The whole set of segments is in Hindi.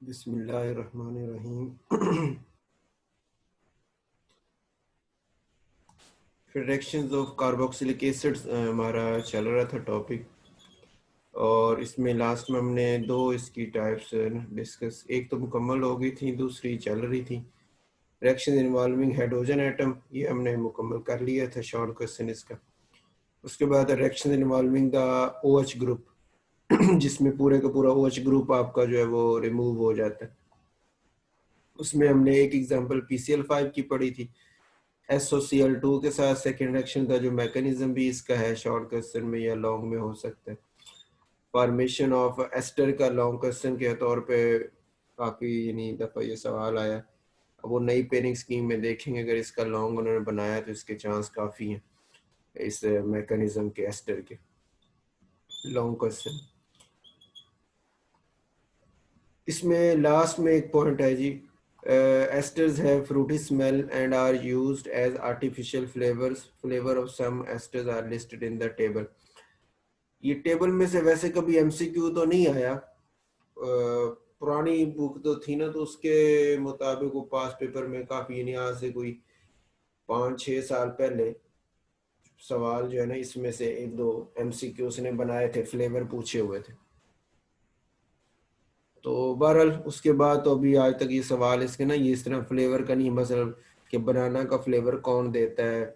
बिस्मिल्लाहिर्रहमानिर्रहीम। रिएक्शंस ऑफ कार्बोक्सिलिक एसिड्स हमारा चल रहा था टॉपिक, और इसमें लास्ट में हमने दो इसकी टाइप्स डिस्कस, एक तो मुकम्मल हो गई थी, दूसरी चल रही थी। रिएक्शन इन्वॉल्विंग हाइड्रोजन एटम, ये हमने मुकम्मल कर लिया था, शॉर्ट क्वेश्चन इसका। उसके बाद reaction involving the OH group, जिसमें पूरे का पूरा OH ग्रुप आपका जो है वो रिमूव हो जाता है। उसमें हमने एक एग्जांपल PCl5 की पढ़ी थी। SOCl2 के साथ सेकेंड रिएक्शन का जो मैकेनिज्म भी इसका है, शॉर्ट क्वेश्चन में या लॉन्ग में हो सकता है। फॉर्मेशन ऑफ एस्टर का लॉन्ग क्वेश्चन के तौर पे काफ़ी यानी दफ़ा ये सवाल आया। अब वो नई पेयरिंग स्कीम में देखेंगे, अगर इसका लॉन्ग उन्होंने बनाया तो इसके चांस काफ़ी हैं इस मैकेनिज्म के, एस्टर के। लॉन्ग क्वेश्चन इसमें लास्ट में एक पॉइंट है जी, esters have fruity smell and are used as artificial flavors. Flavor of some esters are listed in the table. ये टेबल में से वैसे कभी MCQ तो नहीं आया, पुरानी बुक तो थी ना, तो उसके मुताबिक वो पास पेपर में काफ़ी, यानी आज से कोई 5-6 साल पहले सवाल जो है ना, इसमें से एक दो MCQ उसने बनाए थे, फ्लेवर पूछे हुए थे। तो बहरहाल उसके बाद तो अभी आज तक ये सवाल इसके ना, ये इस तरह फ्लेवर का नहीं, मतलब कि बनाना का फ्लेवर कौन देता है,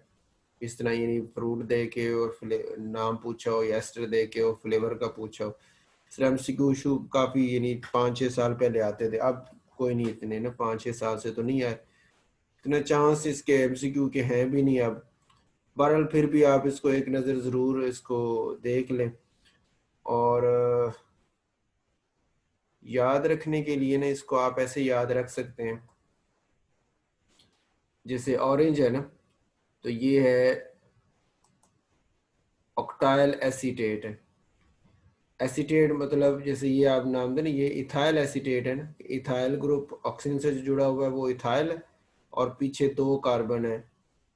इस तरह यानी फ्रूट दे के और नाम पूछा हो, या एस्टर दे के और फ्लेवर का पूछा हो। MCQ इशू काफ़ी यानी 5-6 साल पहले आते थे, अब कोई नहीं इतने ना, 5-6 साल से तो नहीं आए इतने, चांस इसके MCQ के हैं भी नहीं अब। बहरहाल फिर भी आप इसको एक नज़र ज़रूर इसको देख लें, और याद रखने के लिए ना इसको आप ऐसे याद रख सकते हैं, जैसे ऑरेंज है ना, तो ये है ऑक्टाइल एसीटेट है। एसीटेट मतलब जैसे ये आप नाम दें ना, ये इथाइल एसीटेट है ना, इथाइल ग्रुप ऑक्सीजन से जो जुड़ा हुआ है वो इथाइल है, और पीछे 2 कार्बन है,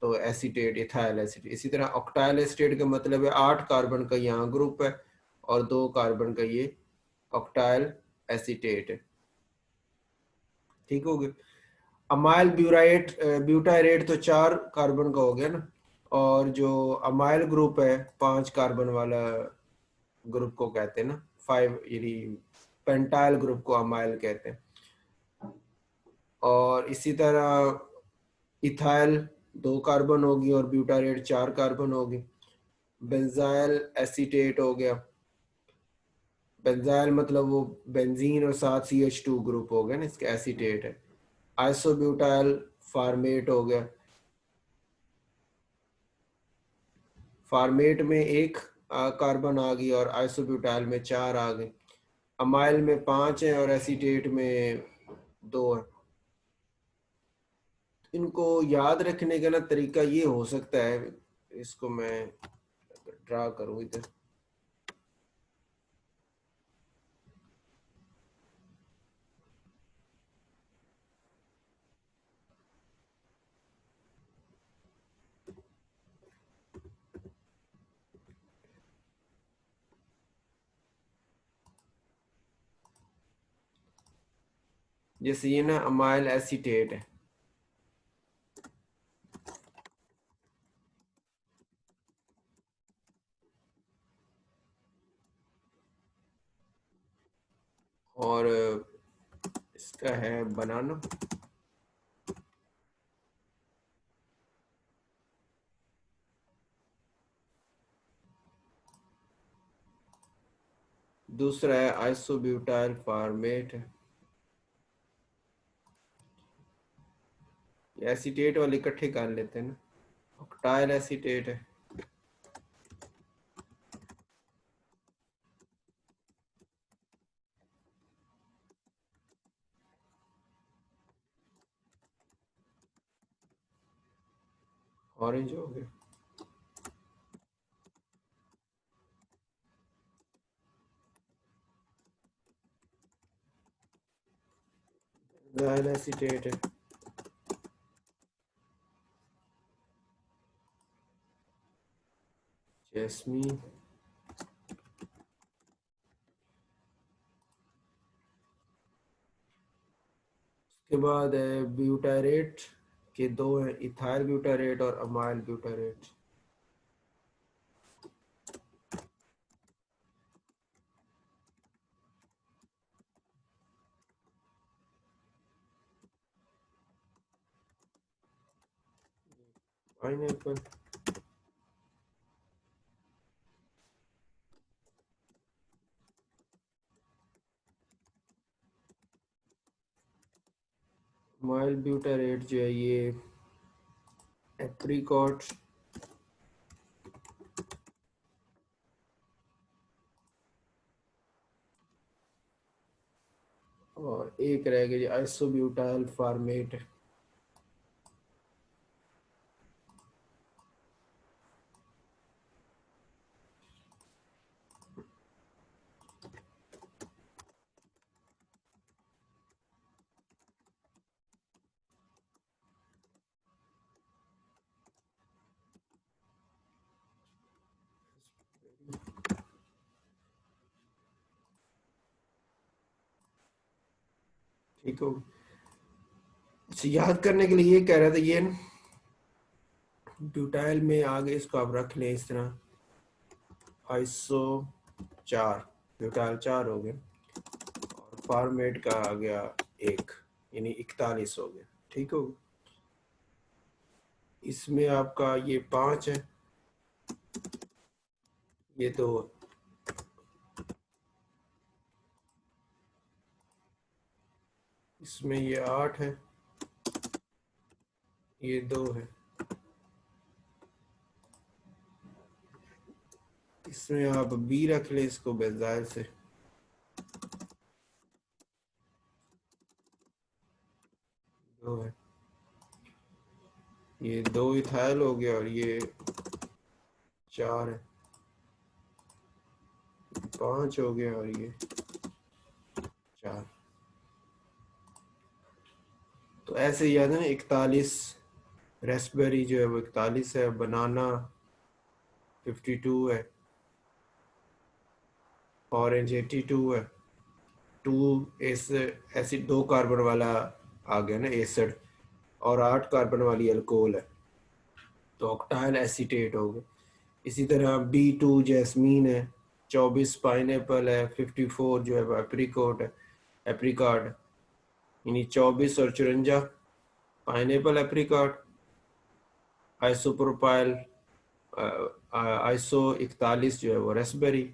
तो एसीटेट, इथाइल एसीटेट। इसी तरह ऑक्टाइल एसीटेट का मतलब है 8 कार्बन का यहाँ ग्रुप है और 2 कार्बन का ये ऑक्टाइल एसीटेट है। ठीक हो गया। अमाइल ब्यूराइट ब्यूटाइरेट तो 4 कार्बन का हो गया ना, और जो अमाइल ग्रुप है 5 कार्बन वाला ग्रुप को कहते हैं ना, 5 यानी पेंटाइल ग्रुप को अमाइल कहते हैं। और इसी तरह इथाइल 2 कार्बन होगी और ब्यूटारेट 4 कार्बन होगी। बेंजाइल एसीटेट हो गया, बेंजाइल मतलब वो बेंजीन और साथ CH2 ग्रुप हो गया ना, इसका एसीटेट है। आइसोब्यूटाइल फार्मेट हो गया, फार्मेट में 1 कार्बन आ गई और आइसोब्यूटाइल में 4 आ गए। अमाइल में 5 है और एसीटेट में 2 है। इनको याद रखने का ना तरीका ये हो सकता है, इसको मैं ड्रा करूं इधर, जैसे ये ना अमाइल एसीटेट है, और इसका है बनाना। दूसरा है आइसोब्यूटाइल फॉर्मेट है। एसीटेट वाले इकट्ठे कर लेते हैं ना, ऑक्टाइल एसीटेट है। ऑरेंज हो गया। बेंजाइल एसीटेट है। जैस्मीन, उसके बाद है ब्यूटारेट के दो हैं, इथाइल ब्यूटारेट और amyl butyrate. Pineapple, amyl butyrate जो है ये एप्रिकॉट, और एक रह गया जी आइसोब्यूटाइल फार्मेट। ठीक हो, अच्छा याद करने के लिए ये कह रहा था, ये ब्यूटाइल में आगे इसको आप रख लें इस तरह, आइसो 4, ब्यूटाइल 4 हो गए, और फार्मेट का आ गया 1, यानी 41 हो गया। ठीक हो, इसमें आपका ये 5 है, ये 2, इसमें ये 8 है, ये 2 है, इसमें आप बी रख लें इसको बेंजाइल से, दो है, ये 2 इथाइल हो गया, और ये 4 है, 5 हो गया, और ये 4। तो ऐसे याद है ना, 41, रेस्पबेरी जो है वो 41 है, बनाना 52 है, ऑरेंज 82 है, 2 एस एसिड 2 कार्बन वाला आ गया ना एसिड, और 8 कार्बन वाली अल्कोहल है, तो ऑक्टाइल एसीटेट हो गया। इसी तरह B2 जैस्मीन है, 24 पाइनएप्पल है, 54 जो है एप्रिकॉट है, एप्रिकॉट, यानी 24 और 54 पाइनएप्पल एप्रिकॉट, आइसोप्रोपाइल आइसो 41 जो है वो रेस्पबेरी,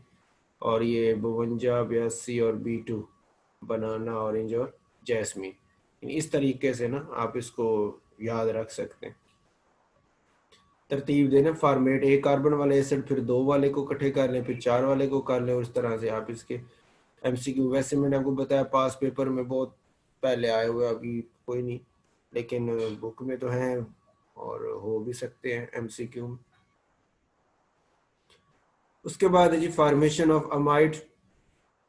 और ये 52 82 और B2 बनाना ऑरेंज और जैस्मीन। इस तरीके से ना आप इसको याद रख सकते हैं, तरतीब देना, फॉर्मेट, एक कार्बन वाले एसिड फिर 2 वाले को इकट्ठे कर लें, फिर 4 वाले को कर लें, और इस तरह से आप इसके MCQ, वैसे मैंने आपको बताया पास पेपर में बहुत पहले आए हुए, अभी कोई नहीं, लेकिन बुक में तो हैं और हो भी सकते हैं MCQ में। उसके बाद है जी फॉर्मेशन ऑफ अमाइड,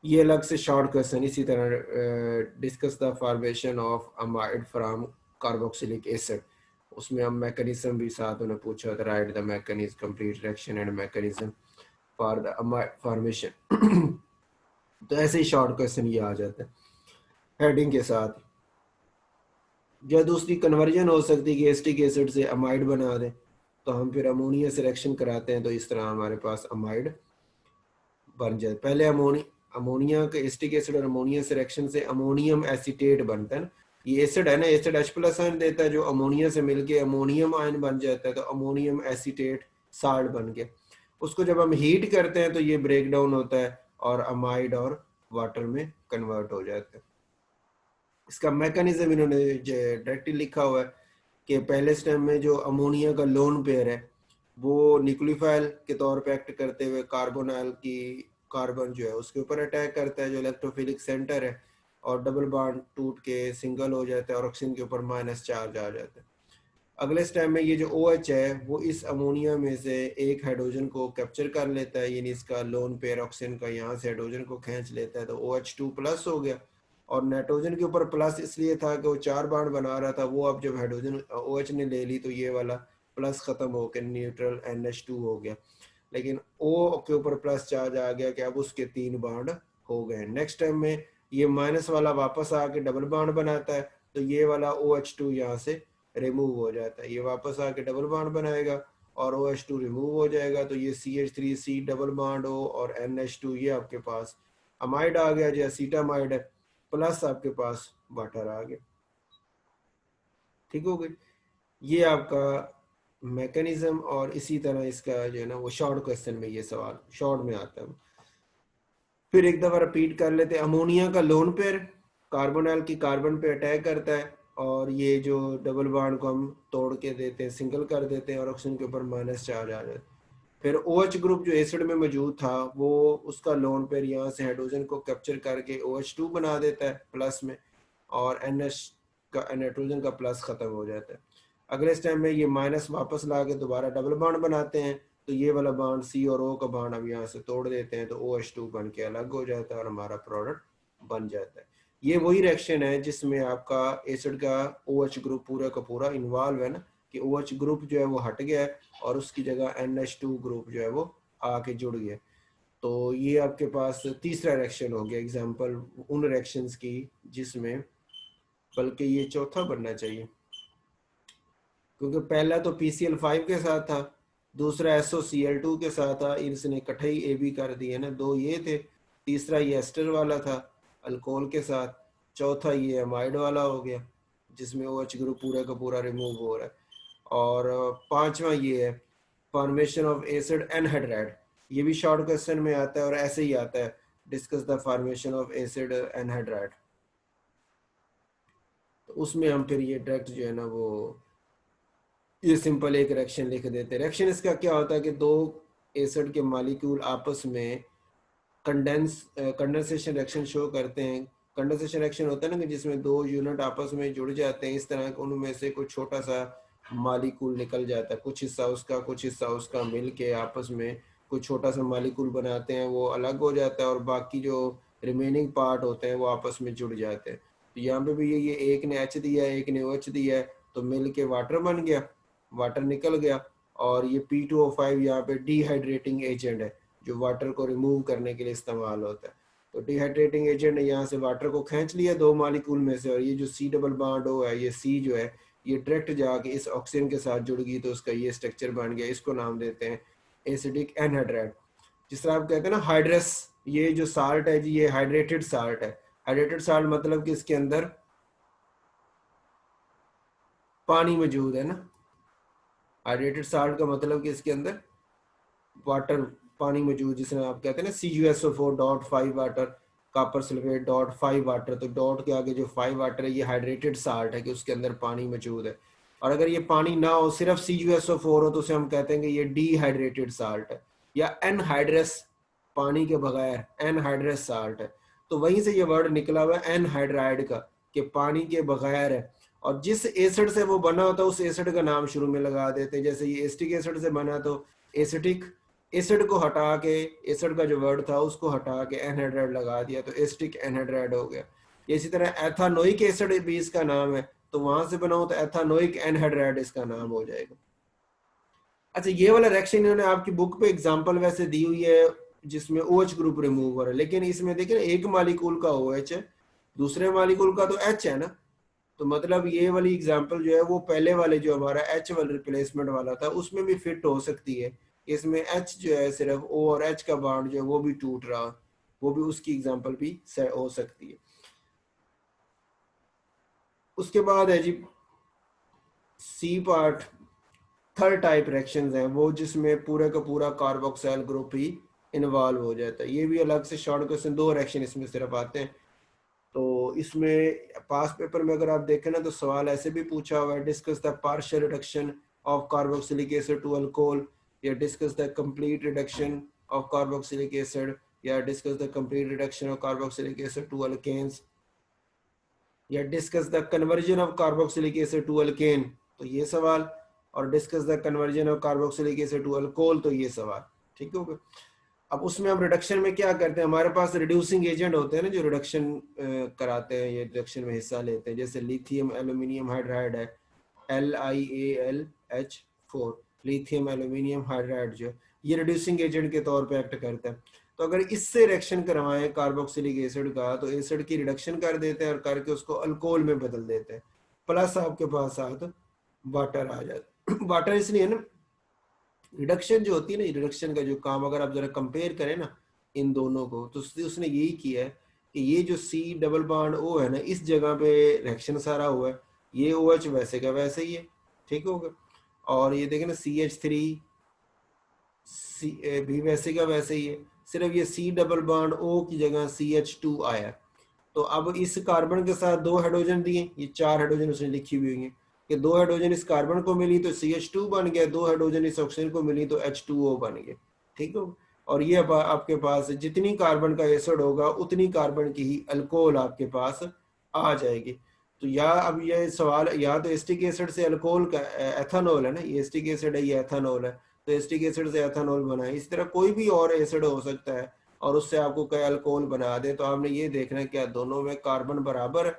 ये अलग से शॉर्ट क्वेश्चन, इसी तरह discuss the formation of amide from carboxylic acid, उसमें हम मैकेनिज्म भी साथ उन्हें पूछा था, right the mechanism, complete reaction and mechanism for the amide formation. तो ऐसे ही शॉर्ट क्वेश्चन ये आ जाता है हेडिंग के साथ। या दूसरी कन्वर्जन हो सकती है कि एसिटिक एसिड से अमाइड बना दें, तो हम फिर अमोनिया से रिएक्शन कराते हैं, तो इस तरह हमारे पास अमाइड बन जाए। पहले अमोनिया के एसिटिक एसिड और अमोनिया से रिएक्शन से अमोनियम एसीटेट बनता है ना, ये एसिड है ना, एसिड H+ आयन देता है जो अमोनिया से मिलके अमोनियम आयन बन जाता है, तो अमोनियम एसीटेट साल्ट बन गया। उसको जब हम हीट करते हैं तो ये ब्रेक डाउन होता है और अमाइड और वाटर में कन्वर्ट हो जाता है। इसका मैकेनिज्म इन्होंने डायरेक्टली लिखा हुआ है कि पहले स्टेप में जो अमोनिया का लोन पेयर है वो न्यूक्लियोफाइल के तौर पे एक्ट करते हुए कार्बोनाइल की कार्बन जो है उसके ऊपर अटैक करता है जो इलेक्ट्रोफिलिक सेंटर है, और डबल बॉन्ड टूट के सिंगल हो जाता है और ऑक्सीजन के ऊपर माइनस चार्ज आ जाता है। अगले स्टेप में ये जो OH है वो इस अमोनिया में से एक हाइड्रोजन को कैप्चर कर लेता है, यानी इसका लोन पेयर ऑक्सीजन का यहाँ से हाइड्रोजन को खींच लेता है, तो OH2+ हो गया। और नाइट्रोजन के ऊपर प्लस इसलिए था कि वो 4 बॉन्ड बना रहा था, वो अब जब हाइड्रोजन OH ने ले ली तो ये वाला प्लस खत्म होकर न्यूट्रल NH2 हो गया, लेकिन O के ऊपर प्लस चार्ज आ गया कि अब उसके 3 बॉन्ड हो गए। नेक्स्ट टाइम में ये माइनस वाला वापस आके डबल बॉन्ड बनाता है, तो ये वाला OH2 यहाँ से रिमूव हो जाता है, ये वापस आके डबल बॉन्ड बनाएगा और OH2 रिमूव हो जाएगा, तो ये CH3C डबल बॉन्ड हो और NH2, ये आपके पास अमाइड आ गया, जो एसीटामाइड है, प्लस आपके पास वाटर आ गया। ठीक हो गई, ये आपका मैकेनिज्म। और इसी तरह इसका जो है ना वो शॉर्ट क्वेश्चन में ये सवाल शॉर्ट में आता है। फिर एक दफा रिपीट कर लेते हैं। अमोनिया का लोन पेयर कार्बोनाइल की कार्बन पे अटैक करता है और ये जो डबल बॉन्ड को हम तोड़ के देते हैं, सिंगल कर देते हैं और ऑक्सीजन के ऊपर माइनस चार्ज आ जाता है। फिर OH ग्रुप जो एसिड में मौजूद था वो उसका लोन पेयर यहाँ से हाइड्रोजन को कैप्चर करके OH2 बना देता है प्लस में, और NH का नाइट्रोजन का प्लस खत्म हो जाता है। अगले स्टेप में ये माइनस वापस ला के दोबारा डबल बॉन्ड बनाते हैं, तो ये वाला बॉन्ड C और O का बॉन्ड अब यहाँ से तोड़ देते हैं, तो OH2 बन के अलग हो जाता है और हमारा प्रोडक्ट बन जाता है। ये वही रिएक्शन है जिसमें आपका एसिड का OH ग्रुप पूरा का पूरा इन्वॉल्व है ना, कि OH ग्रुप जो है वो हट गया है और उसकी जगह NH2 ग्रुप जो है वो आके जुड़ गया। तो ये आपके पास तीसरा रिएक्शन हो गया, एग्जांपल उन रिएक्शंस की जिसमें, बल्कि ये चौथा बनना चाहिए क्योंकि पहला तो PCl5 के साथ था, दूसरा SOCl2 के साथ था, इसने इकट्ठे ही AB कर दिए ना, दो ये थे, तीसरा ये एस्टर वाला था अल्कोहल के साथ, चौथा ये अमाइड वाला हो गया जिसमें OH ग्रुप पूरा का पूरा रिमूव हो रहा है, और पांचवा ये है फॉर्मेशन ऑफ एसिड एनहाइड्राइड। ये भी शॉर्ट क्वेश्चन में आता है और ऐसे ही आता है, discuss the formation of acid anhydride. तो उसमें हम फिर ये डायरेक्ट जो है ना वो ये सिंपल एक रिएक्शन लिख देते हैं। रिएक्शन इसका क्या होता है कि दो एसिड के मॉलिक्यूल आपस में कंडेंसेशन रिएक्शन शो करते हैं। कंडेंसेशन रिएक्शन होता है ना कि जिसमें दो यूनिट आपस में जुड़ जाते हैं, इस तरह के उनमें से कुछ छोटा सा मॉलिक्यूल निकल जाता है, कुछ हिस्सा उसका कुछ हिस्सा उसका मिल के आपस में कुछ छोटा सा मॉलिक्यूल बनाते हैं, वो अलग हो जाता है और बाकी जो रिमेनिंग पार्ट होते हैं वो आपस में जुड़ जाते हैं। तो यहाँ पे भी ये एक ने H दिया है एक ने OH दिया है, तो मिल के वाटर बन गया, वाटर निकल गया, और ये P2O5 यहाँ पे डिहाइड्रेटिंग एजेंट है जो वाटर को रिमूव करने के लिए इस्तेमाल होता है। तो डिहाइड्रेटिंग एजेंट ने यहाँ से वाटर को खींच लिया दो मॉलिक्यूल में से, और ये जो C डबल बॉन्ड O है, ये C जो है ये डायरेक्ट जाके इस ऑक्सीजन के साथ जुड़ गई, तो उसका ये स्ट्रक्चर बन गया। इसको नाम देते हैं एसिडिक एनहाइड्राइड। जिस तरह आप कहते हैं ना हाइड्रस, ये जो साल्ट है जी ये हाइड्रेटेड साल्ट है। हाइड्रेटेड साल्ट मतलब कि इसके अंदर पानी मौजूद है ना, हाइड्रेटेड साल्ट का मतलब कि इसके अंदर वाटर पानी मौजूद, जिसमें आप कहते हैं ना CuSO4.5 water, copper sulphate .5 water, तो डॉट के आगे जो 5 वाटर है ये हाइड्रेटेड साल्ट है कि उसके अंदर पानी मौजूद है। और अगर ये पानी ना हो सिर्फ CuSO4 हो तो उसे हम कहते हैं कि ये डिहाइड्रेटेड साल्ट है, या एनहाइड्रस, पानी के बगैर एनहाइड्रस साल्ट है। तो वहीं से ये वर्ड निकला हुआ है एनहाइड्राइड का, कि पानी के बगैर है। और जिस एसिड से वो बना होता है उस एसिड का नाम शुरू में लगा देते हैं, जैसे ये एसिटिक एसिड से बना तो एसिटिक, एसिड को हटा के एसिड का जो वर्ड था उसको हटा के एनहाइड्राइड लगा दिया तो एसिटिक एनहाइड्राइड हो गया। इसी तरह एथानोइक एसिड भी इसका नाम है, तो वहां से बना हो तो एथानोइक एनहाइड्राइड इसका नाम हो जाएगा। अच्छा, ये वाला रिएक्शन इन्होंने आपकी बुक पे एग्जांपल वैसे दी हुई है जिसमें OH ग्रुप रिमूव हो रहा है, लेकिन इसमें देखिए एक मालिक्यूल का OH है, दूसरे मालिक्यूल का तो H है ना, तो मतलब ये वाली एग्जांपल जो है वो पहले वाले जो हमारा H वाला रिप्लेसमेंट वाला था उसमें भी फिट हो सकती है। इसमें H जो है सिर्फ O और H का बॉन्ड जो है वो भी टूट रहा, वो भी उसकी एग्जांपल भी हो सकती है। उसके बाद है जी C part, third type reactions हैं वो जिसमें पूरा का पूरा कार्बोक्सिल ग्रुप ही इन्वॉल्व हो जाता है। ये भी अलग से शॉर्ट क्वेश्चन, दो रिएक्शन इसमें सिर्फ आते हैं। तो इसमें पास पेपर में अगर आप देखें ना तो सवाल ऐसे भी पूछा हुआ है, discuss the partial reduction of carboxylic acid to alcohol, या discuss the complete reduction of carboxylic acid, या discuss the complete reduction of carboxylic acid to alkanes, या discuss the conversion of carboxylic acid to alkane, तो ये सवाल, और discuss the conversion of carboxylic acid to alcohol, तो ये सवाल। ठीक है। अब उसमें हम रिडक्शन में क्या करते हैं, हमारे पास रिड्यूसिंग एजेंट होते हैं ना जो रिडक्शन कराते हैं, ये रिडक्शन में हिस्सा लेते हैं, जैसे लिथियम एल्यूमिनियम हाइड्राइड है LiAlH4, लिथियम एल्यूमिनियम हाइड्राइड जो ये रिड्यूसिंग एजेंट के तौर पे एक्ट करता है। तो अगर इससे रिएक्शन करवाएं कार्बोक्सिलिक एसिड का, तो एसिड की रिडक्शन कर देते हैं और करके उसको अल्कोहल में बदल देते हैं, प्लस आपके पास साथ वाटर आ जाता। वाटर इसलिए ना, रिडक्शन जो होती है ना, रिडक्शन का जो काम अगर आप जरा कंपेयर करें ना इन दोनों को, तो उसने यही किया है कि ये जो C डबल बॉन्ड O है ना, इस जगह पे रिएक्शन सारा हुआ है, ये OH वैसे का वैसे ही है, ठीक होगा। और ये देखें ना CH3 भी वैसे का वैसे ही है, सिर्फ ये C डबल बॉन्ड O की जगह CH2 आया। तो अब इस कार्बन के साथ 2 हाइड्रोजन दिए, ये 4 हाइड्रोजन उसने लिखी हुई है कि 2 हाइड्रोजन इस कार्बन को मिली तो CH2 बन गया, 2 हाइड्रोजन इस ऑक्सीजन को मिली तो H2O बन गया, ठीक है। और ये आपके पास जितनी कार्बन का एसिड होगा उतनी कार्बन की ही अल्कोहल आपके पास आ जाएगी। तो या अब ये सवाल, या तो एस्टिक एसिड से अल्कोहल का एथानॉल है ना, ये एस्टिक एसिड है, ये एथानॉल है, तो एस्टिक एसिड से एथानॉल बना है। इस तरह कोई भी और एसिड हो सकता है और उससे आपको कई अल्कोहल बना दे। तो आपने ये देखना है क्या दोनों में कार्बन बराबर है।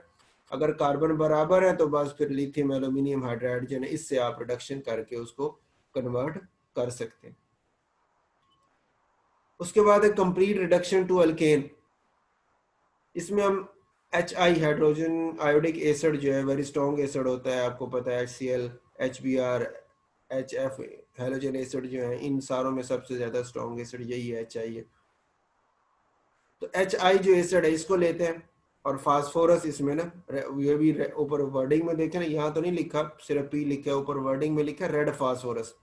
अगर कार्बन बराबर है तो बस फिर लिथियम एल्यूमिनियम हाइड्राइड जो है इससे आप रिडक्शन करके उसको कन्वर्ट कर सकते हैं। उसके बाद है कंप्लीट रिडक्शन टू अल्केन। इसमें हम HI हाइड्रोजन आयोडिक एसिड जो है वेरी स्ट्रॉन्ग एसिड होता है, आपको पता है HCl, HBr, HF halogen acid जो है इन सारों में सबसे ज्यादा स्ट्रॉन्ग एसिड यही है, HI है। तो HI जो एसिड है इसको लेते हैं और फास्फोरस इसमें ना, ये भी ऊपर वर्डिंग में देखें ना, यहाँ तो नहीं लिखा, सिर्फ P लिखा है, ऊपर वर्डिंग में लिखा रेड फास्फोरस।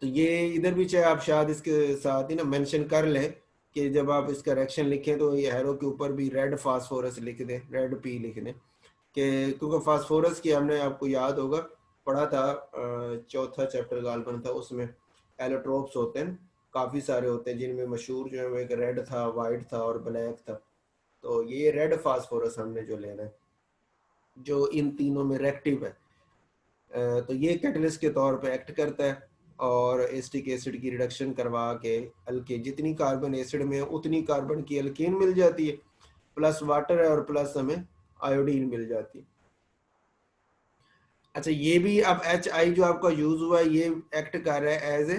तो ये इधर भी चाहे आप शायद इसके साथ ही ना मेंशन कर लें कि जब आप इसका रिएक्शन लिखें तो ये हैरो के ऊपर भी रेड फास्फोरस लिख दें, रेड P लिख दें, कि क्योंकि फास्फोरस की हमने आपको याद होगा पढ़ा था, चौथा चैप्टर गालबन था, उसमें एलोट्रोप्स होते हैं, काफ़ी सारे होते हैं, जिनमें मशहूर जो है वो एक रेड था, वाइट था और ब्लैक था। तो ये रेड फास्फोरस हमने जो लेना है जो इन तीनों में रेक्टिव है, तो ये कैटलिस्ट के तौर पे एक्ट करता है और एसिटिक एसिड की रिडक्शन करवा के अल्केन, जितनी कार्बन एसिड में है उतनी कार्बन की अल्केन मिल जाती है, प्लस वाटर है और प्लस हमें आयोडीन मिल जाती है। अच्छा, ये भी अब HI जो आपका यूज हुआ है ये एक्ट कर रहा है एज ए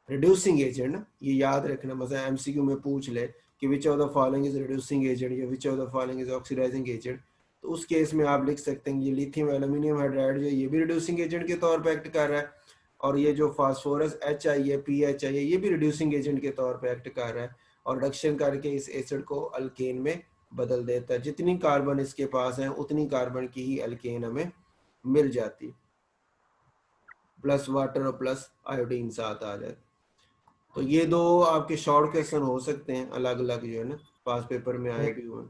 रिड्यूसिंग एजेंट ना, ये याद रखना। मतलब MCQ में पूछ ले कि which of the following is reducing agent या which of the following is oxidizing agent, तो उस केस में आप लिख सकते हैं ये लिथियम एल्यूमिनियम हाइड्राइड जो ये भी रिड्यूसिंग एजेंट के तौर पर एक्ट कर रहा है, और ये जो फास्फोरस HI है, PHI है, ये भी रिड्यूसिंग एजेंट के तौर पर एक्ट कर रहा है और रिडक्शन करके इस एसिड को अल्केन में बदल देता है। जितनी कार्बन इसके पास है उतनी कार्बन की ही अल्केन हमें मिल जाती, प्लस वाटर और प्लस आयोडीन साथ आ जाए। तो ये दो आपके शॉर्ट क्वेश्चन हो सकते हैं अलग अलग जो है ना, पास पेपर में आए भी हुए।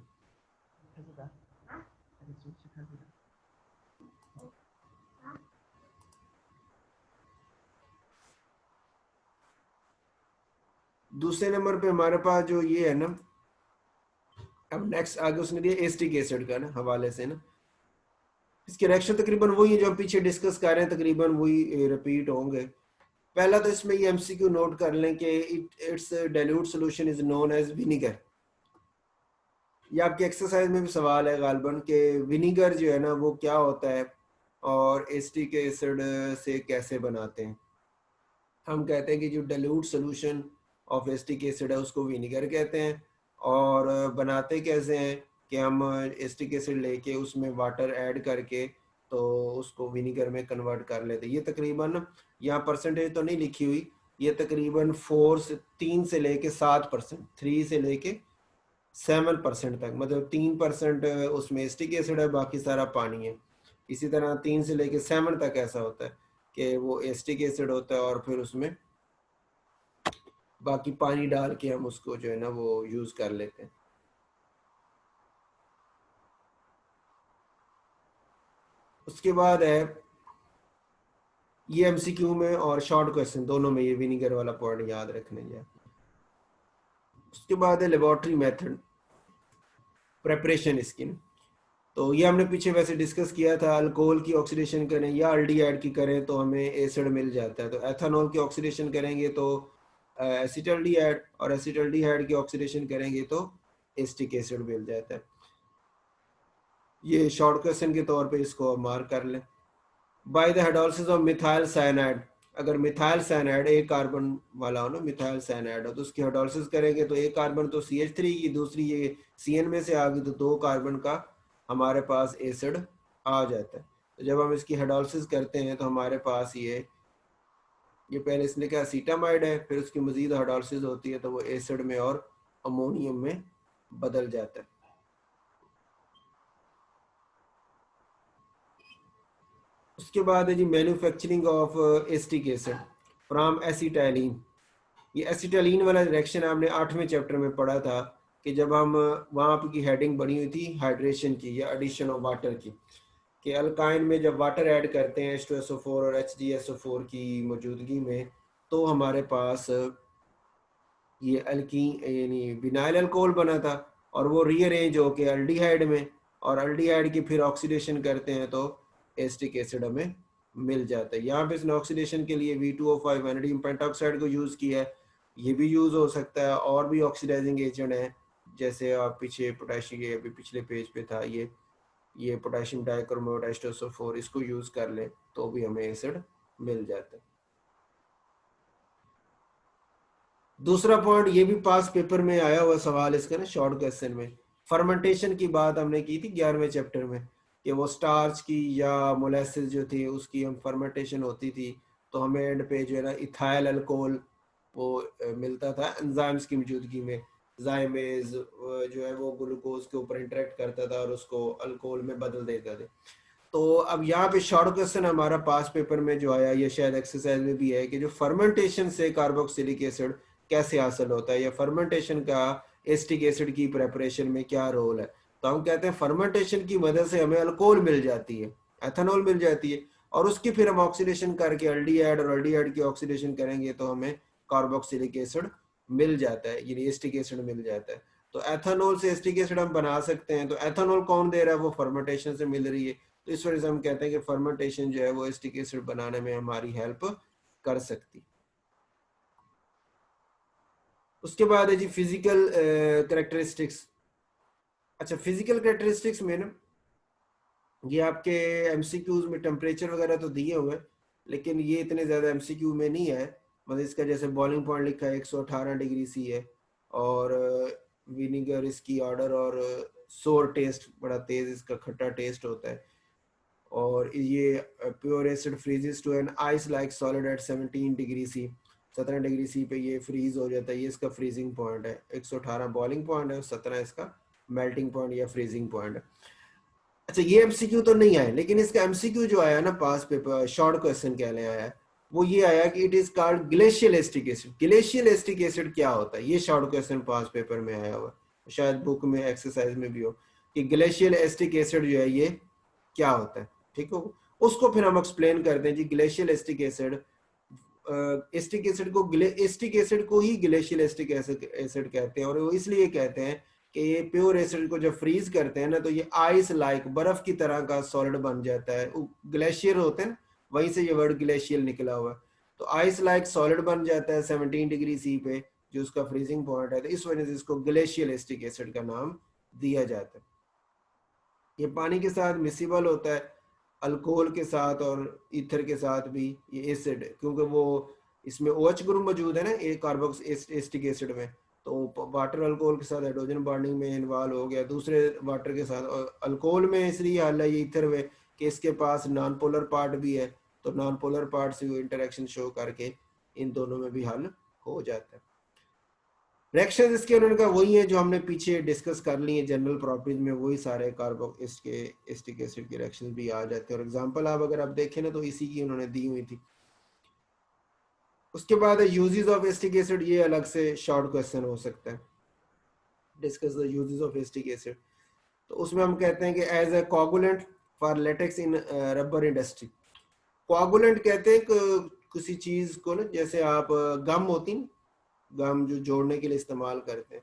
दूसरे नंबर पे हमारे पास जो ये है ना, अब नेक्स्ट आगे उसने दिया एसिटिक एसिड का ना हवाले से ना, इसके रिएक्शन तकरीबन वही है जो हम पीछे डिस्कस कर रहे हैं, तकरीबन वही रिपीट होंगे। पहला तो इसमें ये MCQ नोट कर लें कि its dilute solution is known as vinegar. ये आपके एक्सरसाइज में भी सवाल है गालबन के विनीगर जो है ना वो क्या होता है और एसिटिक एसिड से कैसे बनाते हैं। हम कहते हैं कि जो dilute solution of acetic acid है उसको विनीगर कहते हैं, और बनाते कैसे हैं कि हम एसिटिक एसिड लेके उसमें वाटर ऐड करके तो उसको विनीगर में कन्वर्ट कर लेते हैं। ये तकरीबन यहाँ परसेंटेज तो नहीं लिखी हुई, ये तकरीबन 3 से लेके 7%, 3 से लेके 7% तक, मतलब 3% उसमें एसिटिक एसिड है, बाकी सारा पानी है। इसी तरह 3 से लेके 7 तक ऐसा होता है कि वो एसिटिक एसिड होता है और फिर उसमें बाकी पानी डाल के हम उसको जो है ना वो यूज कर लेते हैं। उसके बाद है ये MCQ में और शॉर्ट क्वेश्चन दोनों में ये विनीगर वाला पॉइंट याद रखने हैं। उसके बाद है लेबोरेटरी मेथड प्रेपरेशन इसकी। तो ये हमने पीछे वैसे डिस्कस किया था, अल्कोहल की ऑक्सीडेशन करें या अल्डिहाइड की करें तो हमें एसिड मिल जाता है। तो एथेनॉल की ऑक्सीडेशन करेंगे तो एसिटल्डिहाइड, और एसिटल्डिहाइड की ऑक्सीडेशन करेंगे तो एसिटिक एसिड मिल जाता है। ये शॉर्ट क्वेश्चन के तौर पे इसको मार्क कर लें। By the hydrolysis of methyl cyanide, अगर मिथाइल साइनाइड एक कार्बन वाला हो ना, मिथाइल साइनाइड हो, तो उसकी हाइड्रोलिसिस करेंगे तो एक कार्बन तो CH3 की, दूसरी ये CN में से आ गई, तो 2 कार्बन का हमारे पास एसिड आ जाता है। तो जब हम इसकी हाइड्रोलिसिस करते हैं तो हमारे पास ये पहले इसने क्या एसीटामाइड है, फिर उसकी मजीद हाइड्रोलिसिस होती है तो वो एसिड में और अमोनियम में बदल जाता है। उसके बाद है जी manufacturing of acetic acid from acetylene. ये एसिटाइलिन वाला रिएक्शन आपने 8वें चैप्टर में पढ़ा था कि जब हम वहाँ की हेडिंग बनी हुई थी हाइड्रेशन की या एडिशन ऑफ वाटर की, कि अल्काइन में जब वाटर ऐड करते हैं H2SO4 और HgSO4 की मौजूदगी में, तो हमारे पास ये अल्कीन यानी विनाइल अल्कोहल बना था, और वो रीअरेंज होके अल्डिहाइड में, और अल्डिहाइड की फिर ऑक्सीडेशन करते हैं तो एसिटिक एसिड हमें मिल जाता है। यहाँ पे इसने ऑक्सीडेशन के लिए V2O5 वैनेडियम पेंटॉक्साइड को यूज़ किया है। ये भी यूज़ हो सकता है, और भी ऑक्सीडाइजिंग एजेंट है, जैसे आप पीछे पोटेशियम के अभी पिछले पेज पे था ये पोटेशियम डाइक्रोमेट H2SO4, इसको यूज़ कर ले तो भी हमें एसिड मिल जाता है। दूसरा पॉइंट, ये भी पास पेपर में आया हुआ सवाल इसका ना, शॉर्ट क्वेश्चन में, फर्मेंटेशन की बात हमने की थी 11वें चैप्टर में, कि वो स्टार्च की या मोलेसिस जो थी उसकी हम फर्मेंटेशन होती थी, तो हमें एंड पे जो है ना इथाइल अल्कोहल वो मिलता था एंजाइम्स की मौजूदगी में। जाइमेज जो है वो ग्लूकोज के ऊपर इंटरेक्ट करता था और उसको अल्कोहल में बदल देता था। तो अब यहाँ पे शॉर्ट क्वेश्चन हमारा पास पेपर में जो आया, ये शायद एक्सरसाइज में भी है, कि जो फर्मेंटेशन से कार्बोक्सिलिक एसिड कैसे हासिल होता है, या फर्मेंटेशन का एसिटिक एसिड की प्रेपरेशन में क्या रोल है। तो हम कहते हैं फर्मेंटेशन की मदद से हमें अल्कोहल मिल जाती है, एथेनॉल मिल जाती है, और उसकी फिर हम ऑक्सीडेशन करके अल्डिहाइड और अल्डिहाइड की ऑक्सीडेशन करेंगे तो हमें कार्बोक्सिलिक एसिड मिल जाता है, यानी एसिटिक एसिड मिल जाता है। तो एथेनॉल से एसिटिक एसिड हम बना सकते हैं। तो एथेनॉल कौन दे रहा है, वो फर्मेंटेशन से मिल रही है। तो इस वजह से हम कहते हैं कि फर्मेंटेशन जो है वो एसिटिक एसिड बनाने में हमारी हेल्प कर सकती। उसके बाद है जी फिजिकल करेक्टरिस्टिक्स। अच्छा, फिजिकल करेक्टरिस्टिक्स में ना, ये आपके एमसीक्यूज में टेम्परेचर वगैरह तो दिए हुए हैं, लेकिन ये इतने ज़्यादा एमसीक्यू में नहीं है। मतलब इसका जैसे बॉइलिंग पॉइंट लिखा है 118 डिग्री सी है, और विनीगर इसकी ऑर्डर, और सोर टेस्ट, बड़ा तेज इसका खट्टा टेस्ट होता है। और ये pure acid freezes to an ice like solid at 17 degree C, 17 degree C पे ये फ्रीज हो जाता है। ये इसका फ्रीजिंग पॉइंट है। 118 बॉइलिंग पॉइंट है, 17 इसका मेल्टिंग पॉइंट या फ्रीजिंग पॉइंट है। अच्छा, ये एमसीक्यू तो नहीं आया, लेकिन इसका एमसीक्यू जो आया ना पास पेपर शॉर्ट क्वेश्चन क्या ले आया, वो ये आया कि it is called glacial acetic acid. Glacial acetic acid क्या होता है, ये शॉर्ट क्वेश्चन पास पेपर में आया हुआ, शायद बुक में एक्सरसाइज में भी हो, कि ग्लेशियल एसिटिक एसिड जो है ये क्या होता है। ठीक हो, उसको फिर हम एक्सप्लेन करते हैं जी। Glacial acetic acid, acetic acid को एसिटिक एसिड को ही ग्लेशियल एसिटिक एसिड कहते हैं, और वो इसलिए कहते हैं कि ये प्योर एसिड को जब फ्रीज करते हैं ना, तो ये आइस लाइक, बर्फ की तरह का सॉलिड बन जाता है। ग्लेशियर होते हैं, वहीं से ये वर्ड ग्लेशियल निकला हुआ है। तो आइस लाइक सॉलिड बन जाता है 17 डिग्री सी पे, जो उसका फ्रीजिंग पॉइंट है। तो इस वजह से इसको ग्लेशियल एसिटिक एसिड का नाम दिया जाता है। ये पानी के साथ मिसिबल होता है, अल्कोहल के साथ और ईथर के साथ भी ये एसिड, क्योंकि वो इसमें OH ग्रुप मौजूद है ना, एक कार्बोक्स एसिटिक एसिड में, तो वाटर अल्कोहल के साथ हाइड्रोजन बॉन्डिंग में इन्वॉल्व हो गया दूसरे वाटर के साथ। और अल्कोहल में इसलिए हाल है ये ईथर में कि इसके पास नॉन पोलर पार्ट भी है, तो नॉन पोलर पार्ट से वो इंटरेक्शन शो करके इन दोनों में भी हल हो जाता है। रिएक्शन इसके उन्होंने कहा वही है जो हमने पीछे डिस्कस कर ली है जनरल प्रॉपर्टीज में, वही सारे कार्बो इसके एसिटिक एसिड के रिएक्शंस भी आ जाते हैं। और एग्जांपल आप अगर आप देखें ना, तो इसी की उन्होंने दी हुई थी। उसके बाद यूजेस ऑफ एसिटिक एसिड, ये अलग से शॉर्ट क्वेश्चन हो सकता है, discuss the uses of acetic acid. तो उसमें हम कहते हैं कि as a coagulant for latex in rubber industry. Coagulant कहते हैं किसी चीज को ना, जैसे आप गम होती ना, गम जो जोड़ने के लिए इस्तेमाल करते हैं,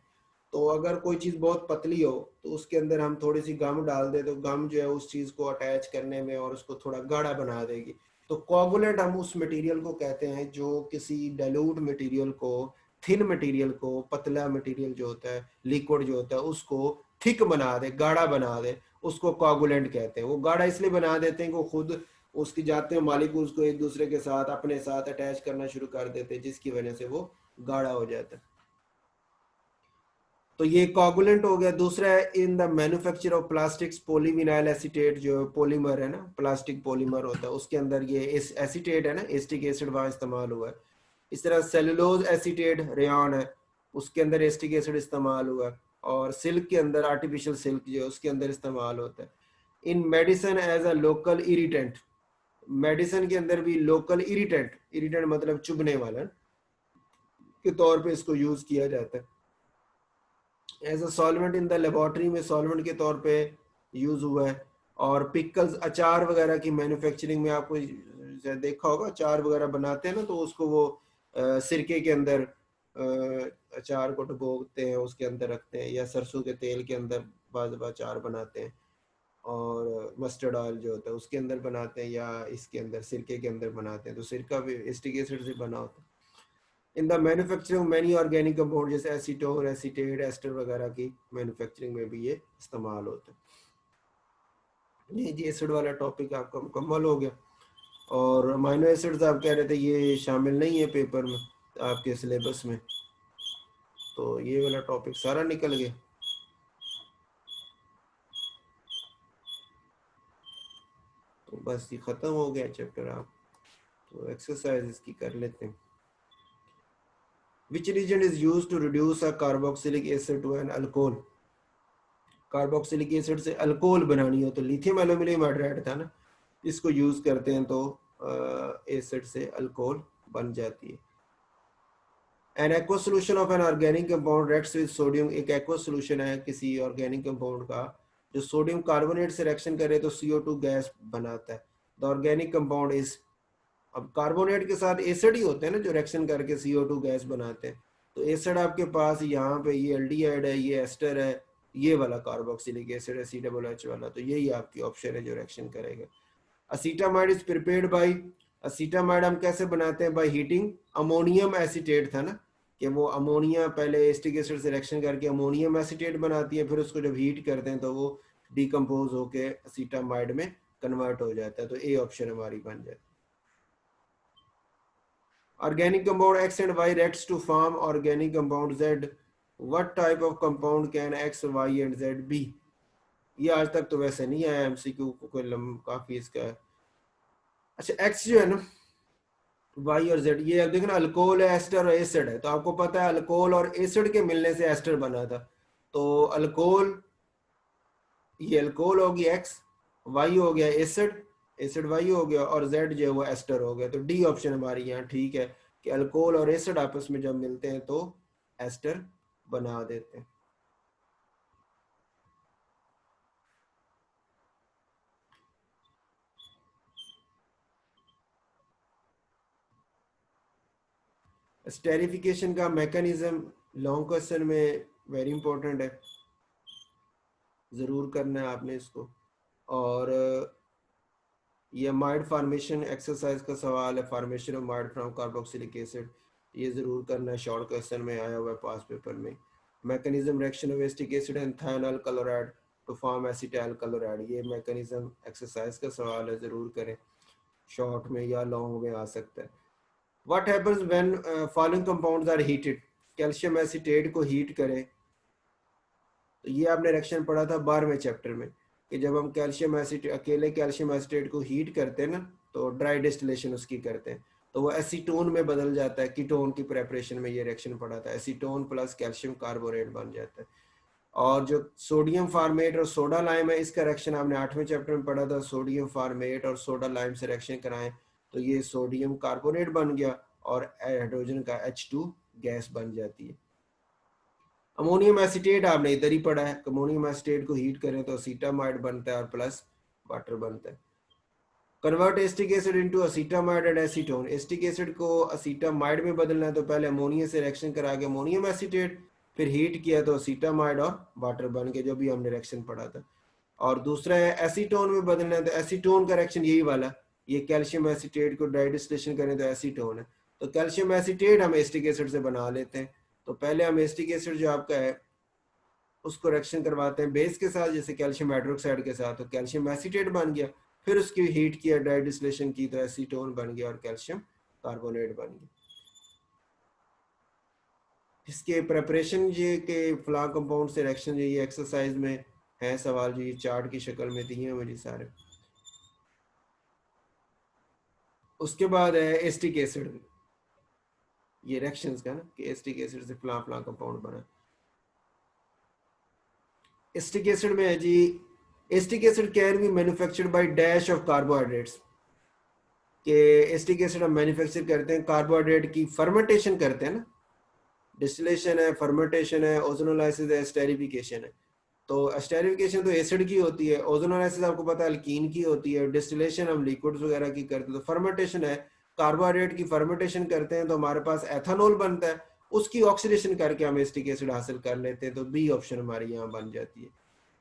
तो अगर कोई चीज़ बहुत पतली हो तो उसके अंदर हम थोड़ी सी गम डाल दें, तो गम जो है उस चीज़ को अटैच करने में और उसको थोड़ा गाढ़ा बना देगी। तो कोगुलेंट हम उस मटेरियल को कहते हैं जो किसी डाइल्यूट मटेरियल को, थिन मटेरियल को, पतला मटेरियल जो होता है, लिक्विड जो होता है, उसको थिक बना दे, गाढ़ा बना दे, उसको कोगुलेंट कहते हैं। वो गाढ़ा इसलिए बना देते हैं कि वो खुद उसकी जाते हैं मॉलिक्यूल्स को एक दूसरे के साथ अपने साथ अटैच करना शुरू कर देते हैं, जिसकी वजह से वो गाढ़ा हो जाता है। तो ये कोगुलेंट हो गया। दूसरा है in the manufacture of plastics polyvinyl acetate, जो पॉलीमर है ना, प्लास्टिक पॉलीमर होता है, उसके अंदर ये एसीटेट है ना, एस्टिक एसिड वहां इस्तेमाल हुआ है। इस तरह सेलुलोज एसीटेट रेयन है, उसके अंदर एस्टिक एसिड इस्तेमाल हुआ है। और सिल्क के अंदर आर्टिफिशियल सिल्क जो है उसके अंदर इस्तेमाल होता है। In medicine as a local irritant, medicine के अंदर भी लोकल इरिटेंट, इरिटेंट मतलब चुभने वाला के तौर पे इसको यूज किया जाता है। As a solvent in the laboratory में सॉल्वेंट के तौर पे यूज हुआ है। और पिकल्स, अचार वगैरह की मैन्युफैक्चरिंग में आपको देखा होगा, अचार वगैरह बनाते हैं ना, तो उसको वो सिरके के अंदर अचार को डुबोते हैं, उसके अंदर रखते हैं, या सरसों के तेल के अंदर बाद अचार बनाते हैं। और मस्टर्ड ऑयल जो होता है उसके अंदर बनाते हैं, या इसके अंदर सिरके के अंदर बनाते हैं, तो सिरका भी एस्टिक एसिड से बना होता है। In the manufacturing many organic compound जैसे एसीटोन, एसीटेट, एस्टर वगैरह की मैन्युफैक्चरिंग में भी ये इस्तेमाल होता है। ये जी एसिड वाला टॉपिक आपका मुकम्मल हो गया। और अमाइनो एसिड्स आप कह रहे थे ये शामिल नहीं है पेपर में, आपके सिलेबस में, तो ये वाला टॉपिक सारा निकल गया। तो बस ये ख़त्म हो गया चैप्टर। आप तो एक्सरसाइज इसकी कर लेते हैं। Which reagent is used to reduce a carboxylic acid to an alcohol? Carboxylic acid से अल्कोहल बनानी हो तो लिथियम एल्यूमिनियम हाइड्राइड था ना, इसको यूज करते हैं तो एसिड से अल्कोहल बन जाती है। N aqua solution of an organic compound reacts with sodium, एक एक्वा सोल्यूशन है किसी ऑर्गेनिक कंपाउंड का जो सोडियम कार्बोनेट से रिएक्शन करे तो CO2 गैस बनाता है। द ऑर्गेनिक कंपाउंड इज, अब कार्बोनेट के साथ एसिड ही होते हैं ना जो रिएक्शन करके CO2 गैस बनाते हैं, तो एसिड आपके पास यहाँ पे ये एल्डिहाइड है, ये एस्टर है, ये वाला कार्बोक्सिलिक एसिड है COOH वाला, तो यही आपकी ऑप्शन है जो रिएक्शन करेगा। असीटामाइड इज प्रिपेयर्ड बाय, असीटामाइड हम कैसे बनाते हैं? बाय हीटिंग अमोनियम एसीटेट था ना, कि वो अमोनिया पहले एस्टिक एसिड से रिएक्शन करके अमोनियम एसीटेट बनाती है, फिर उसको जब हीट करते हैं तो वो डिकम्पोज होके असीटामाइड में कन्वर्ट हो जाता है, तो ए ऑप्शन हमारी बन जाती है। Organic compound X and Y reacts to form organic compound Z. What type of compound can X, Y and Z be? ये आज तक तो वैसे नहीं आया MCQ को, कोई काफी इसका है। अच्छा, X जो है ना, Y और Z, ये देखो ना, अल्कोहल है, एस्टर और एसिड है, तो आपको पता है अल्कोहल और एसिड के मिलने से एस्टर बना था, तो अल्कोहल, ये अल्कोहल होगी X, Y हो गया एसिड, एसिड Y हो गया, और Z जो है वो एस्टर हो गया, तो डी ऑप्शन हमारी यहाँ ठीक है कि अल्कोहल और एसिड आपस में जब मिलते हैं तो एस्टर बना देते हैं। स्टेरिफिकेशन का मैकेनिज्म लॉन्ग क्वेश्चन में वेरी इंपॉर्टेंट है, जरूर करना है आपने इसको। और ये माइड फार्मेशन एक्सरसाइज का सवाल है, formation of might from carboxylic acid, ये जरूर करना है, शॉर्ट क्वेश्चन में आया हुआ है पास पेपर में। Mechanism reaction of acetic acid and thionyl chloride to form acetyl chloride, ये मैकेनिज्म एक्सरसाइज का सवाल है, जरूर करें, शॉर्ट में या लॉन्ग में आ सकता है। What happens when following compounds are heated, calcium acetate को हीट करें, तो ये आपने रिएक्शन पढ़ा था 12वें चैप्टर में, कि जब हम कैल्शियम एसिटेट, अकेले कैल्शियम एसिटेट को हीट करते हैं ना, तो ड्राई डिस्टिलेशन उसकी करते हैं, तो वो एसीटोन में बदल जाता है। कीटोन की प्रेपरेशन में ये रिएक्शन पढ़ा था, एसीटोन प्लस कैल्शियम कार्बोनेट बन जाता है। और जो सोडियम फार्मेट और सोडा लाइम है, इसका रिएक्शन आपने 8वें चैप्टर में पढ़ा था, सोडियम फार्मेट और सोडा लाइम से रिएक्शन कराएं तो ये सोडियम कार्बोनेट बन गया और हाइड्रोजन का H2 गैस बन जाती है। अमोनियम एसीटेट आपने इधर ही पढ़ा है, अमोनियम एसीटेट को हीट करें तो असीटामाइड बनता है और प्लस वाटर बनता है। Convert acetic acid into acetamide and acetone, acetic acid को असीटामाइड में बदलना है तो पहले अमोनिया से रिएक्शन करा के अमोनियम एसीटेट, फिर हीट किया तो असीटामाइड और वाटर बन के, जो भी हमने रिएक्शन पढ़ा था। और दूसरा है एसीटोन में बदलना है तो एसीटोन का रिएक्शन यही वाला, ये कैल्शियम एसीटेट को डाइडिस्टिलेशन करें तो एसीटोन है, तो कैल्शियम एसीटेट हम एस्टिक एसिड से बना लेते हैं। तो पहले हम एस्टिक एसिड जो आपका है उसको रिएक्शन करवाते हैं बेस के साथ, जैसे कैल्शियम हाइड्रोक्साइड के साथ, तो कैल्शियम एसीटेट बन गया, फिर उसकी हीट किया, ड्राई डिस्टिलेशन की तो एसीटोन बन गया और कैल्शियम कार्बोनेट बन गया। इसके प्रेपरेशन ये के फ्ला कंपाउंड से रिएक्शन ये एक्सरसाइज में है सवाल, जो ये चार्ट की शक्ल में दिए हैं मुझे सारे। उसके बाद है एस्टिक एसिड, ये रिएक्शंस का ना कि एस्टिक एसिड से फ्ला फ्ला कंपाउंड बना। एस्टिक एसिड में है जी, acetic acid can be manufactured by dash of carbohydrates, के एस्टिक एसिड हम मैन्युफैक्चर करते हैं कार्बोहाइड्रेट की फर्मेंटेशन करते हैं ना, डिस्टिलेशन है, फर्मेंटेशन है, ओजोनोलाइसिस है, स्टेरिफिकेशन है। तो स्टेरिफिकेशन तो एसिड की होती है, ओजोनोलाइसिस आपको पता है अल्कीन की होती है, डिस्टिलेशन हम लिक्विड्स वगैरह की करते हैं। तो फर्मेंटेशन है, कार्बोहाइड्रेट की फर्मेंटेशन करते हैं तो हमारे पास एथेनॉल बनता है, उसकी ऑक्सीडेशन करके हम एस्टिक एसिड हासिल कर लेते हैं। तो बी ऑप्शन हमारी यहाँ बन जाती है।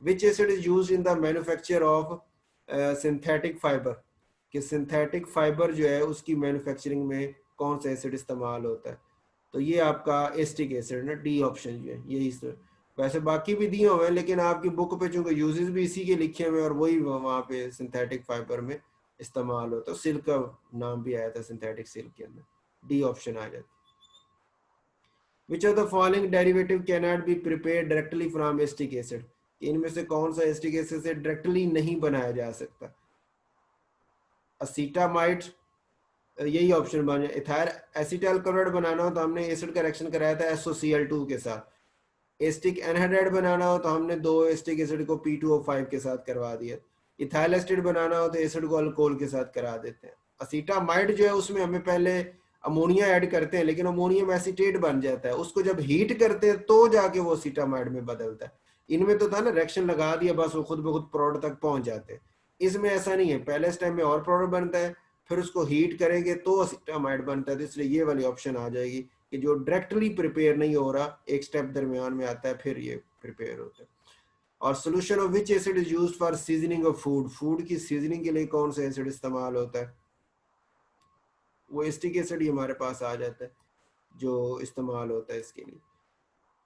विच acid is used in the manufacture of synthetic fibre, कि सिंथेटिक फाइबर जो है उसकी मैन्युफैक्चरिंग में कौन सा एसिड इस्तेमाल होता है। तो ये आपका एस्टिक एसिड ना, डी ऑप्शन जो है यही। वैसे बाकी भी दिए हुए हैं लेकिन आपकी बुक पे चूंकि यूजेस भी इसी के लिखे हुए और वही वहाँ पे सिंथेटिक फाइबर में इस्तेमाल होता है। सिल्क का नाम भी आया था सिंथेटिक सिल्क के अंदर, डी ऑप्शन आ जाती। विच of the following derivative can not be prepare directly from acetic acid, इनमें से कौन सा एस्टिक एसिड से डायरेक्टली नहीं बनाया जा सकता। असीटामाइड, यही ऑप्शन बन जाए। इथाइल एसिटाइल क्लोराइड बनाना हो तो हमने एसिड का रिएक्शन कराया था SOCl2 के साथ। एस्टिक एनहाइड्राइड बनाना हो तो हमने दो एस्टिक एसिड को P2O5 के साथ करवा दिया। इथाइल एसिड बनाना हो तो एसिड को अल्कोहल के साथ करा देते हैं। असीटामाइड जो है उसमें हमें पहले अमोनिया ऐड करते हैं लेकिन अमोनियम एसीटेट बन जाता है, उसको जब हीट करते हैं तो जाके वो असीटामाइड में बदलता है। इनमें तो था ना रिएक्शन लगा दिया बस वो खुद ब खुद प्रोडक्ट तक पहुंच जाते हैं। इसमें ऐसा नहीं है, पहले स्टेप में और प्रोडक्ट बनता है फिर उसको हीट करेंगे तो असीटामाइड बनता है। तो इसलिए ये वाली ऑप्शन आ जाएगी कि जो डायरेक्टली प्रिपेयर नहीं हो रहा, एक स्टेप दरमियान में आता है फिर ये प्रिपेयर होता है। और solution of which acid is used for seasoning of food, food की सीजनिंग के लिए कौन सा एसिड इस्तेमाल होता है, वो एस्टिक एसिड ही हमारे पास आ जाता है जो इस्तेमाल होता है इसके लिए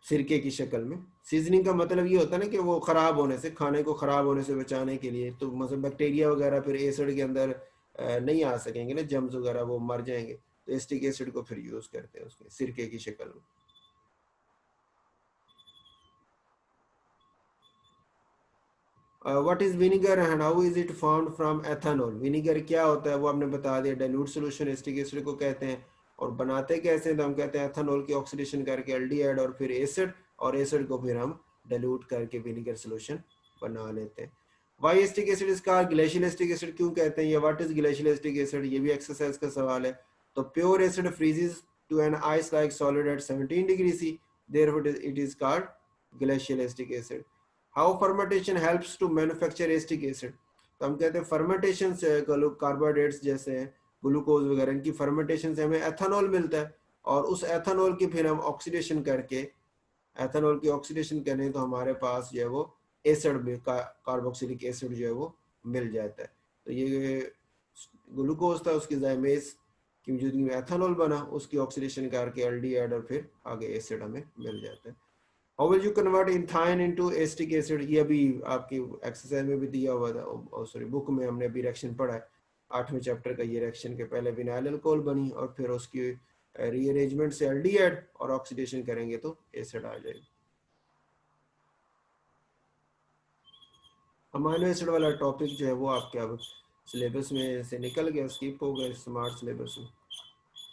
सिरके की शक्ल में। सीजनिंग का मतलब ये होता है ना कि वो खराब होने से, खाने को खराब होने से बचाने के लिए, तो मतलब बैक्टीरिया वगैरह फिर एसिड के अंदर नहीं आ सकेंगे ना, जम्स वगैरह वो मर जाएंगे, तो एस्टिक एसिड को फिर यूज करते हैं उसके सिरके की शक्ल में। What is vinegar and how is it found from ethanol, vinegar क्या होता है वो आपने बता दिया, डाइल्यूट सॉल्यूशन एस्टिक एसिड को कहते हैं। और बनाते कैसे हैं, तो हम कहते हैं एथेनॉल की ऑक्सीडेशन करके एल्डिहाइड और फिर एसिड, और एसिड को फिर हम डाइल्यूट करके विनीगर सॉल्यूशन बना लेते हैं। वाई एस्टिक एसिड इसका ग्लेशियल एस्टिक एसिड क्यों कहते हैं, ये what is glacial acetic acid, ये भी एक्सरसाइज का सवाल है। तो pure acid freezes to an ice like solid at 17 degree C, therefore it is called glacial acetic acid. How fermentation helps to manufacture acetic acid, तो हम कहते हैं फर्मेंटेशन से कार्बोहाइड्रेट्स जैसे ग्लूकोज वगैरह इनकी फर्मेंटेशन से हमें एथेनॉल मिलता है, और उस एथेनॉल की फिर हम ऑक्सीडेशन करके, एथेनॉल की ऑक्सीडेशन करें तो हमारे पास जो है वो एसिड में कार्बोक्सिलिक एसिड जो है वो मिल जाता है। तो ये ग्लूकोज था उसकी जाइमेज की मौजूदगी में एथेनॉल बना, उसकी ऑक्सीडेशन करके एल्डिहाइड और फिर आगे एसिड हमें मिल जाता है। How will you convert ethyne into asterisk acid, ये अभी आपकी एक्सरसाइज में भी दिया हुआ था, सॉरी बुक में हमने अभी रिएक्शन पढ़ा है 8वें चैप्टर का। ये रिएक्शन के पहले विनाइल अल्कोहल बनी और फिर उसकी रीअरेंजमेंट से एल्डिहाइड और ऑक्सीडेशन करेंगे तो एसिड आ जाएगी। अमाइनो एसिड वाला टॉपिक जो है वो आपके अब सिलेबस में से निकल गया, स्किप हो गया स्मार्ट सिलेबस में,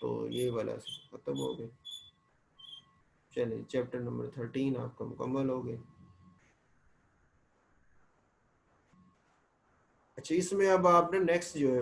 तो ये वाला खत्म हो गया। चलिए चैप्टर नंबर 13 आपका मुकम्मल हो गया। अच्छा इसमें अब आपने नेक्स्ट जो है